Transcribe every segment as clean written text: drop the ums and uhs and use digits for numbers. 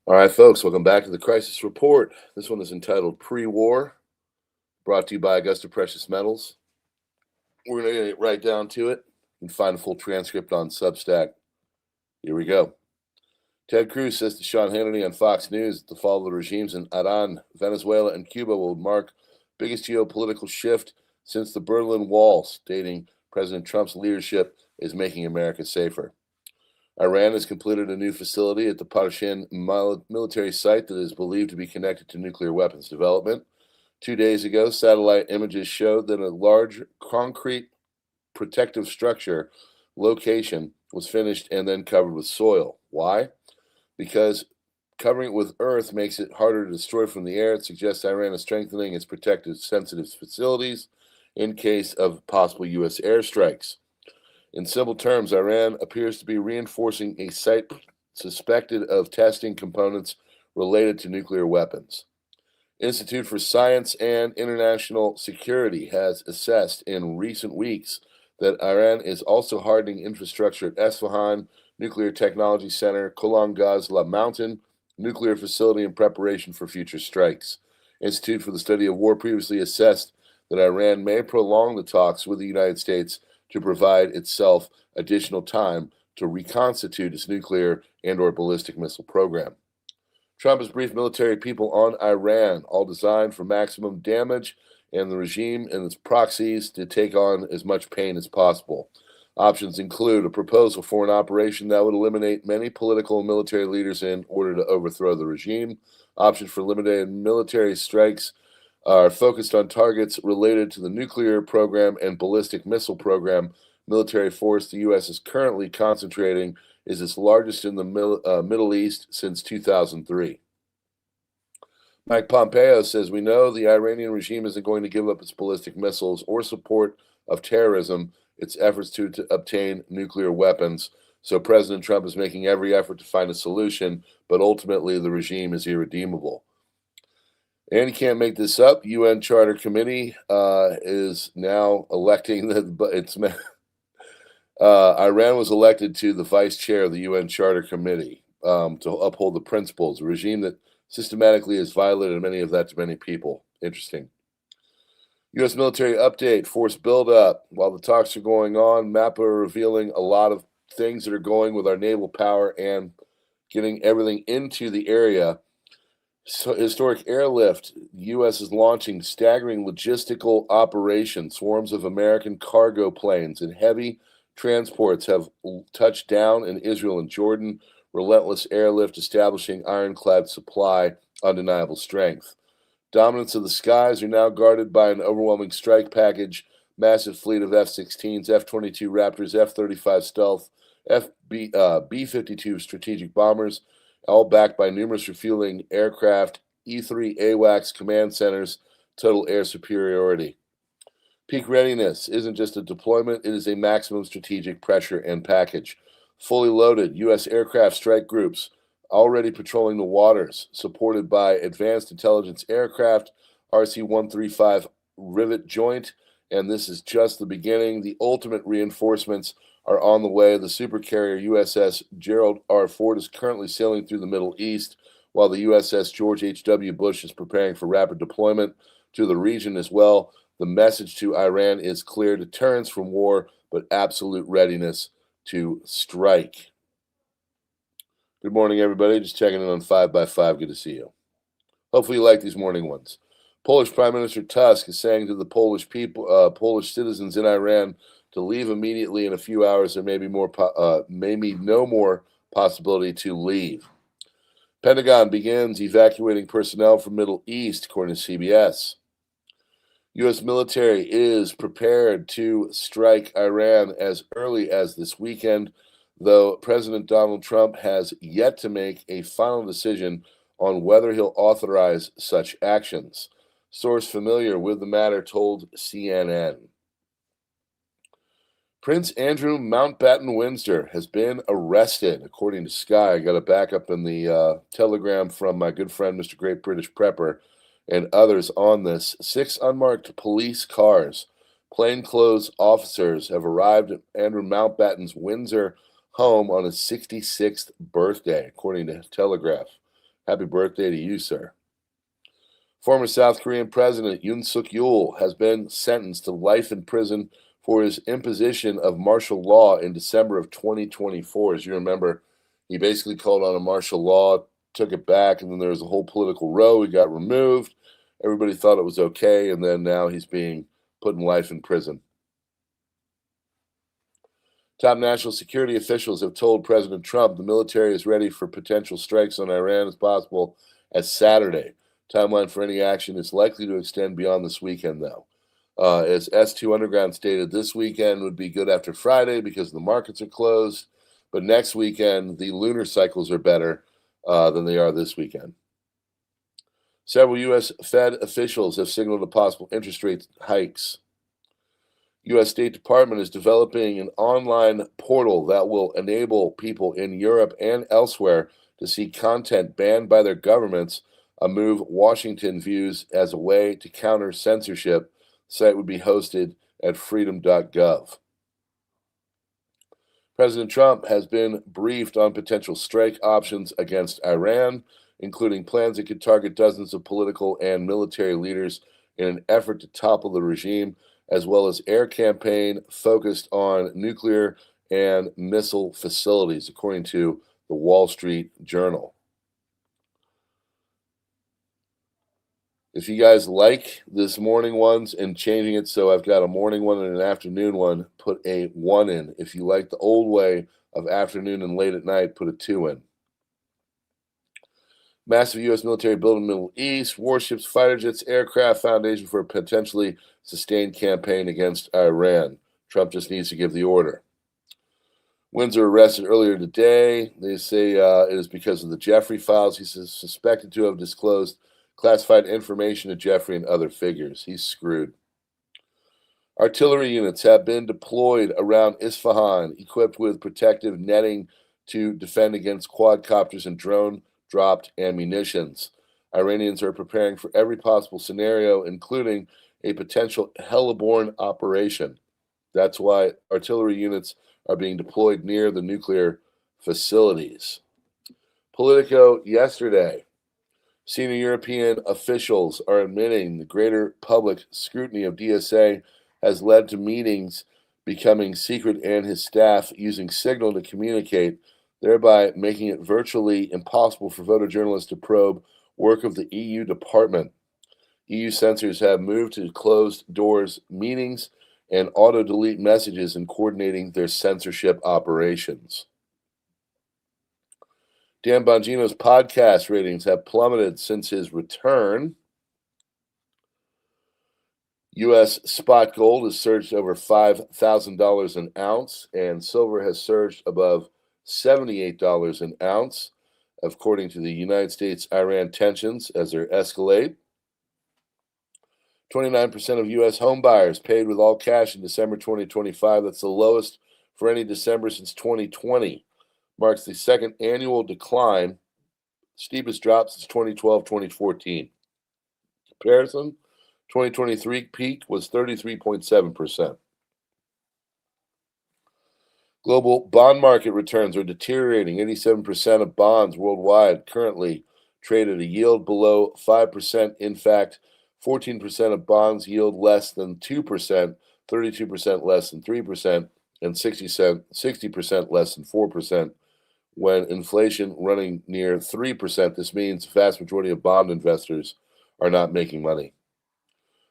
All right, folks, welcome back to the Crisis Report. This one is entitled Pre-War, brought to you by Augusta Precious Metals. We're going to get right down to it. You can find a full transcript on Substack. Here we go. Ted Cruz says to Sean Hannity on Fox News that the fall of the regimes in Iran, Venezuela, and Cuba will mark biggest geopolitical shift since the Berlin Wall, stating President Trump's leadership is making America safer. Iran has completed a new facility at the Parshin military site that is believed to be connected to nuclear weapons development. 2 days ago, satellite images showed that a large concrete protective structure location was finished and then covered with soil. Why? Because covering it with earth makes it harder to destroy from the air. It suggests Iran is strengthening its protective sensitive facilities in case of possible U.S. airstrikes. In simple terms, Iran appears to be reinforcing a site suspected of testing components related to nuclear weapons. Institute for Science and International Security has assessed in recent weeks that Iran is also hardening infrastructure at Esfahan Nuclear Technology Center, Kolan Gazla Mountain nuclear facility in preparation for future strikes. Institute for the Study of War previously assessed that Iran may prolong the talks with the United States to provide itself additional time to reconstitute its nuclear and/or ballistic missile program. Trump has briefed military people on Iran, all designed for maximum damage, and the regime and its proxies to take on as much pain as possible. Options include a proposal for an operation that would eliminate many political and military leaders in order to overthrow the regime. Options for limited military strikes are focused on targets related to the nuclear program and ballistic missile program. Military force the U.S. is currently concentrating is its largest in the Middle East since 2003. Mike Pompeo says, we know the Iranian regime isn't going to give up its ballistic missiles or support of terrorism, its efforts to obtain nuclear weapons. So President Trump is making every effort to find a solution, but ultimately the regime is irredeemable. And you can't make this up. UN Charter Committee is now electing Iran was elected to the vice chair of the UN Charter Committee to uphold the principles, a regime that systematically has violated many of that to many people. Interesting. U.S. military update, force buildup. While the talks are going on, MAPA are revealing a lot of things that are going with our naval power and getting everything into the area. So, historic airlift. The U.S. is launching staggering logistical operations. Swarms of American cargo planes and heavy transports have touched down in Israel and Jordan. Relentless airlift establishing ironclad supply, undeniable strength. Dominance of the skies are now guarded by an overwhelming strike package, massive fleet of F-16s, F-22 Raptors, F-35 stealth, B-52 strategic bombers, all backed by numerous refueling aircraft, E-3 AWACS command centers, total air superiority. Peak readiness isn't just a deployment, it is a maximum strategic pressure and package. Fully loaded U.S. aircraft strike groups already patrolling the waters, supported by advanced intelligence aircraft, RC-135 Rivet Joint, and this is just the beginning. The ultimate reinforcements are on the way. The supercarrier USS Gerald R. Ford is currently sailing through the Middle East, while the USS George H.W. Bush is preparing for rapid deployment to the region as well. The message to Iran is clear: deterrence from war, but absolute readiness to strike. Good morning, everybody. Just checking in on 5x5. Good to see you. Hopefully you like these morning ones. Polish Prime Minister Tusk is saying to the Polish people, Polish citizens in Iran to leave immediately in a few hours. There may be no more possibility to leave. Pentagon begins evacuating personnel from Middle East, according to CBS. U.S. military is prepared to strike Iran as early as this weekend, though President Donald Trump has yet to make a final decision on whether he'll authorize such actions. Source familiar with the matter told CNN. Prince Andrew Mountbatten Windsor has been arrested, according to Sky. I got a backup in the telegram from my good friend, Mr. Great British Prepper, and others on this. 6 unmarked police cars, plainclothes officers have arrived at Andrew Mountbatten's Windsor home on his 66th birthday, according to Telegraph. Happy birthday to you, sir. Former South Korean President Yoon Suk-yeol has been sentenced to life in prison for his imposition of martial law in December of 2024. As you remember, he basically called on a martial law, took it back, and then there was a whole political row. He got removed. Everybody thought it was okay, and then now he's being put in life in prison. Top national security officials have told President Trump the military is ready for potential strikes on Iran as possible as Saturday. Timeline for any action is likely to extend beyond this weekend, though. As S2 Underground stated, this weekend would be good after Friday because the markets are closed, but next weekend, the lunar cycles are better than they are this weekend. Several U.S. Fed officials have signaled a possible interest rate hikes. U.S. State Department is developing an online portal that will enable people in Europe and elsewhere to see content banned by their governments, a move Washington views as a way to counter censorship. The site would be hosted at freedom.gov. President Trump has been briefed on potential strike options against Iran, including plans that could target dozens of political and military leaders in an effort to topple the regime, as well as air campaign focused on nuclear and missile facilities, according to the Wall Street Journal. If you guys like this morning ones and changing it so I've got a morning one and an afternoon one, put a 1 in. If you like the old way of afternoon and late at night, put a 2 in. Massive U.S. military build in the Middle East, warships, fighter jets, aircraft, foundation for a potentially sustained campaign against Iran. Trump just needs to give the order. Windsor arrested earlier today. They say it is because of the Jeffrey files. He's suspected to have disclosed classified information to Jeffrey and other figures. He's screwed. Artillery units have been deployed around Isfahan, equipped with protective netting to defend against quadcopters and drone-dropped ammunitions. Iranians are preparing for every possible scenario, including a potential heliborne operation. That's why artillery units are being deployed near the nuclear facilities. Politico yesterday. Senior European officials are admitting the greater public scrutiny of DSA has led to meetings becoming secret and his staff using Signal to communicate, thereby making it virtually impossible for photojournalists to probe work of the EU department. EU censors have moved to closed doors meetings and auto-delete messages in coordinating their censorship operations. Dan Bongino's podcast ratings have plummeted since his return. U.S. spot gold has surged over $5,000 an ounce, and silver has surged above $78 an ounce, according to the United States-Iran tensions as they escalate. 29% of U.S. home buyers paid with all cash in December 2025. That's the lowest for any December since 2020. Marks the second annual decline, steepest drop since 2012-2014. Comparison, 2023 peak was 33.7%. Global bond market returns are deteriorating. 87% of bonds worldwide currently trade at a yield below 5%. In fact, 14% of bonds yield less than 2%, 32% less than 3%, and 60% less than 4%. When inflation running near 3%, this means the vast majority of bond investors are not making money.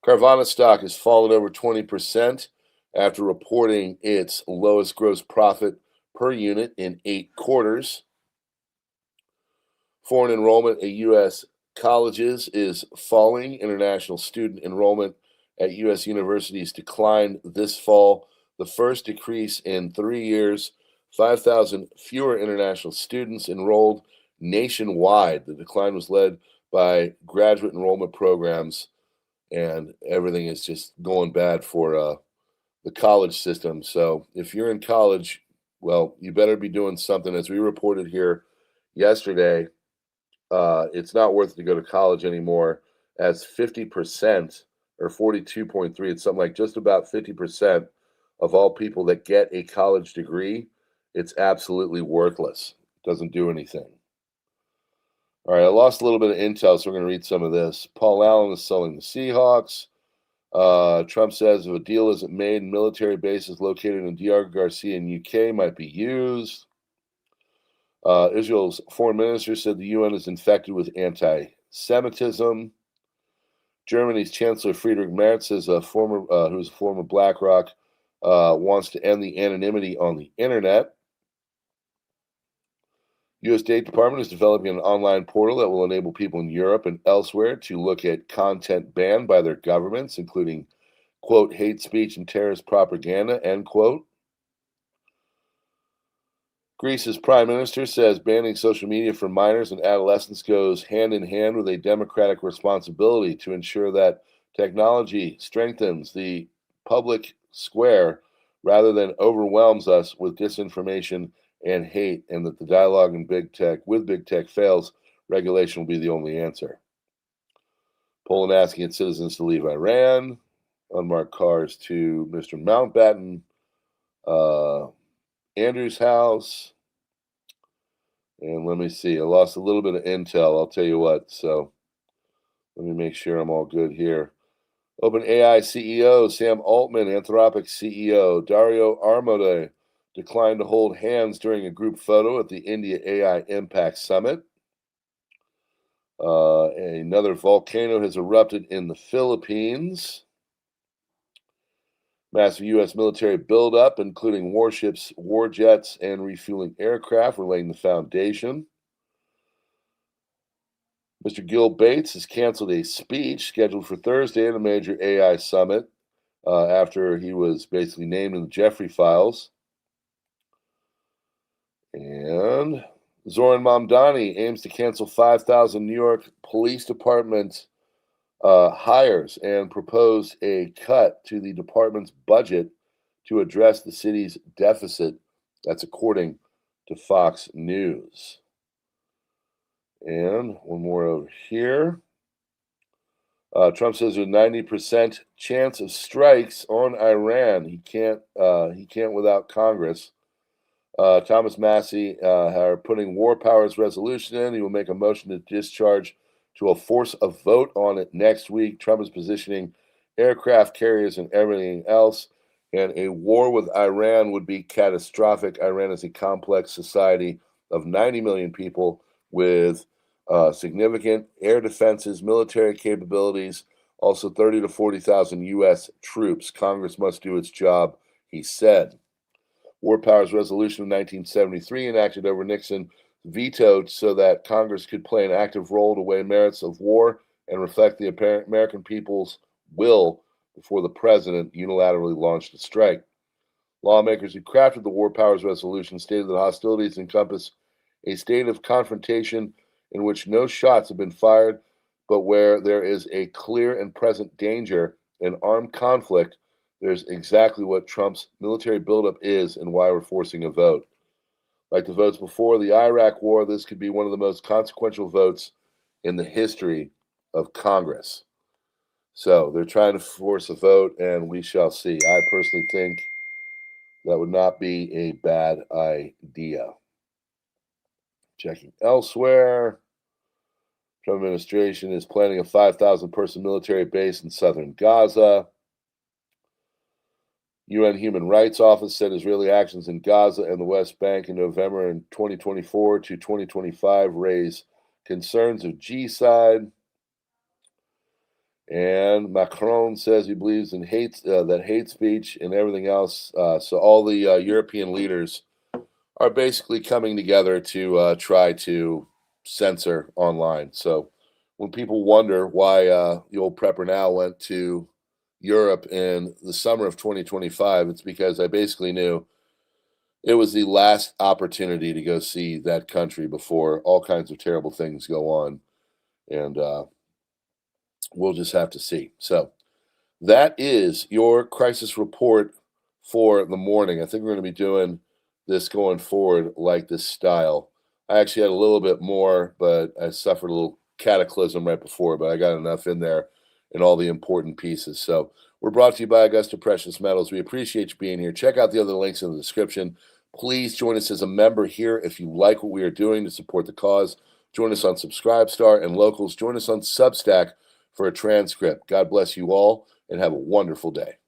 Carvana stock has fallen over 20% after reporting its lowest gross profit per unit in 8 quarters. Foreign enrollment at U.S. colleges is falling. International student enrollment at U.S. universities declined this fall, the first decrease in 3 years. 5,000 fewer international students enrolled nationwide. The decline was led by graduate enrollment programs, and everything is just going bad for the college system. So if you're in college, well, you better be doing something. As we reported here yesterday, it's not worth it to go to college anymore, as 50% or 42.3, it's something like just about 50% of all people that get a college degree, it's absolutely worthless. Doesn't do anything. All right, I lost a little bit of intel, so we're going to read some of this. Paul Allen is selling the Seahawks. Trump says if a deal isn't made, military bases located in DR Garcia in UK might be used. Israel's foreign minister said the UN is infected with anti-Semitism. Germany's Chancellor Friedrich Merz says who's a former BlackRock, wants to end the anonymity on the internet. U.S. State Department is developing an online portal that will enable people in Europe and elsewhere to look at content banned by their governments, including, quote, hate speech and terrorist propaganda, end quote. Greece's prime minister says banning social media for minors and adolescents goes hand in hand with a democratic responsibility to ensure that technology strengthens the public square rather than overwhelms us with disinformation and hate, and that the dialogue in big tech fails, regulation will be the only answer. Poland asking its citizens to leave Iran. Unmarked cars to Mr. Mountbatten. Andrew's house. And let me see. I lost a little bit of intel, I'll tell you what. So let me make sure I'm all good here. OpenAI CEO Sam Altman, Anthropic CEO Dario Amodei declined to hold hands during a group photo at the India AI Impact Summit. Another volcano has erupted in the Philippines. Massive U.S. military buildup, including warships, war jets, and refueling aircraft, were laying the foundation. Mr. Gil Bates has canceled a speech scheduled for Thursday at a major AI summit after he was basically named in the Jeffrey files. And Zoran Mamdani aims to cancel 5,000 New York Police Department hires and propose a cut to the department's budget to address the city's deficit. That's according to Fox News. And one more over here. Trump says there's a 90% chance of strikes on Iran. He can't without Congress. Thomas Massey are putting war powers resolution in. He will make a motion to discharge to force a vote on it next week. Trump is positioning aircraft carriers and everything else. And a war with Iran would be catastrophic. Iran is a complex society of 90 million people with significant air defenses, military capabilities, also 30 to 40,000 U.S. troops. Congress must do its job, he said. War Powers Resolution of 1973, enacted over Nixon, vetoed so that Congress could play an active role to weigh merits of war and reflect the American people's will before the president unilaterally launched a strike. Lawmakers who crafted the War Powers Resolution stated that hostilities encompass a state of confrontation in which no shots have been fired, but where there is a clear and present danger in armed conflict. There's exactly what Trump's military buildup is and why we're forcing a vote. Like the votes before the Iraq War, this could be one of the most consequential votes in the history of Congress. So they're trying to force a vote, and we shall see. I personally think that would not be a bad idea. Checking elsewhere. Trump administration is planning a 5,000-person military base in southern Gaza. UN Human Rights Office said Israeli actions in Gaza and the West Bank in November and 2024 to 2025 raise concerns of genocide. And Macron says he believes in hate speech and everything else. So all the European leaders are basically coming together to try to censor online. So when people wonder why the old PrepperNow went to Europe in the summer of 2025, it's because I basically knew it was the last opportunity to go see that country before all kinds of terrible things go on. And we'll just have to see. So that is your crisis report for the morning. I think we're going to be doing this going forward like this style. I actually had a little bit more, but I suffered a little cataclysm right before, but I got enough in there in all the important pieces. So we're brought to you by Augusta Precious Metals. We appreciate you being here. Check out the other links in the description. Please join us as a member here if you like what we are doing to support the cause. Join us on Subscribestar, and locals, join us on Substack for a transcript. God bless you all, and have a wonderful day.